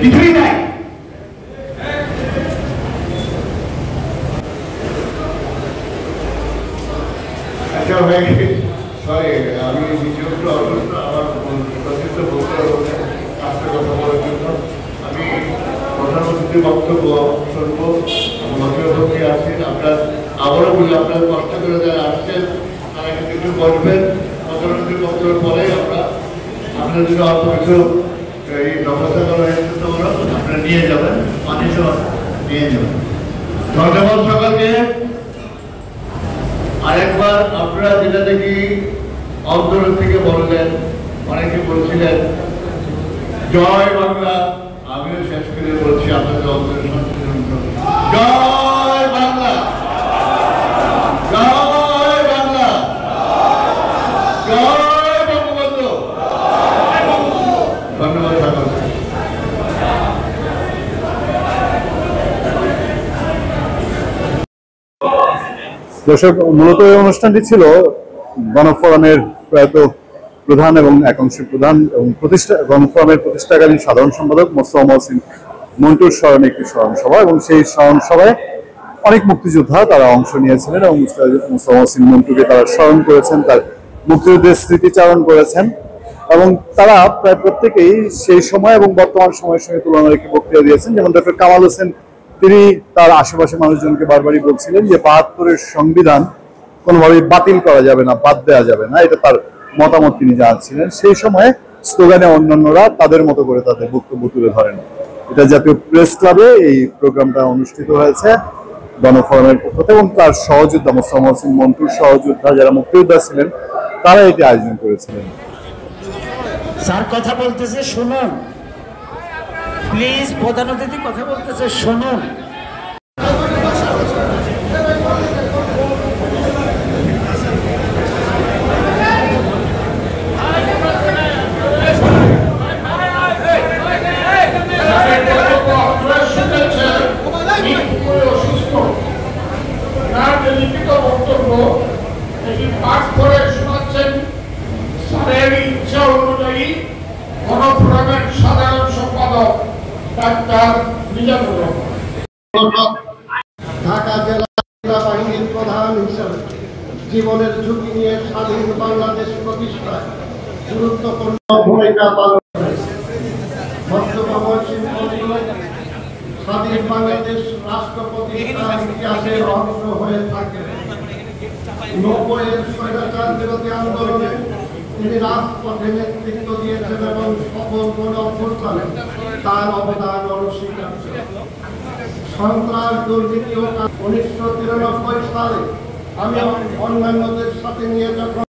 কিছুই নাই। আচ্ছা ভাই, সরি, আমি নিজেও একটু অসুস্থ, আমার প্রতিষ্ঠ বলতে কাজটা কথা বলার জন্য আমি প্রধানমন্ত্রীর বক্তব্য শুনবো। মন্ত্রী আছেন, আপনার আবারও বলি, আপনার কষ্ট করে যারা আসছেন তারা কিন্তু একটু বসবেন। প্রধানমন্ত্রীর বক্তব্যের পরে আমরা আপনার যদি অল্প কিছু এই ব্যবস্থা করা হয়েছে তো আপনারা নিয়ে যাবেন, পানি নিয়ে যাবেন। ধন্যবাদ সকলকে। আরেকবার আপনারা যেটা দেখি অন্তর থেকে বললেন, অনেকে বলছিলেন জয় বাংলা, আমিও শেষ করে বলছি আপনাদের অন্তরের সচেতন, জয় বাংলা, জয় বাংলা, জয় বঙ্গবন্ধু। ধন্যবাদ সকলকে। দর্শক, মূলত এই অনুষ্ঠানটি ছিল গণফোরামের প্রয়াত প্রধান এবং একাংশ প্রধান এবং গণফোরামের প্রতিষ্ঠাকালীন সাধারণ সম্পাদক মোস্তফা মহসিন মন্টুর স্মরণে একটি স্মরণ সভা, এবং সেই স্মরণ সভায় অনেক মুক্তিযোদ্ধা তারা অংশ নিয়েছিলেন এবং মোস্তফা মহসিন মন্টুকে তারা স্মরণ করেছেন, তার মুক্তিযুদ্ধের স্মৃতিচারণ করেছেন এবং তারা প্রায় প্রত্যেকেই সেই সময় এবং বর্তমান সময়ের সঙ্গে তুলনা রেখে বক্তৃতা দিয়েছেন। যেমন ডক্টর কামাল হোসেন, তিনি তার আশেপাশে মানুষজনকে বারবারই বলছিলেন যে ৭২-এর সংবিধান কোনোভাবেই বাতিল করা যাবে না, বাদ দেওয়া যাবে না, এটা তার মতামত তিনি জানাচ্ছিলেন। সেই সময়ে স্লোগানে অন্যান্যরা তাদের মতো করে তাদের বক্তব্য তুলে ধরেন। এটা জাতীয় প্রেস ক্লাবে এই প্রোগ্রামটা অনুষ্ঠিত হয়েছে গণফোরামের পক্ষ থেকে, এবং তার সহযোদ্ধা মোস্তফা মহসিন মন্টুর সহযোদ্ধা যারা মুক্তিযোদ্ধা ছিলেন তারা এটি আয়োজন করেছিলেন। স্যার কথা বলতেছে, শুনুন প্লিজ, প্রধান অতিথি কথা বলতেছে, শুনুন। লিখিত বক্তব্য এটি পাঠ করে শোনাচ্ছেন স্যারের ইচ্ছা অনুযায়ী গণফোরামের সাধারণ সম্পাদক ডাক্তার মিজানুর রহমান। ঢাকা জেলা বাহিনীর প্রধান হিসেবে জীবনের ঝুঁকি নিয়ে স্বাধীন বাংলাদেশ প্রতিষ্ঠায় গুরুত্বপূর্ণ ভূমিকা পালন করেছে। মোস্তফা মহসিন মন্টু স্বাধীন বাংলাদেশ রাষ্ট্র প্রতিষ্ঠার ইতিহাসের অংশ হয়ে থাকে। ৯০-এর স্বৈরাচার বিরোধী আন্দোলনে তিনি রাজপথে নেতৃত্ব দিয়েছেন এবং সফল গণ অভ্যুত্থানে তার অবদান অনস্বীকার্য। সন্ত্রাস, দুর্নীতি ও ১৯৯৩ সালে আমি অন্যান্যদের সাথে নিয়ে যখন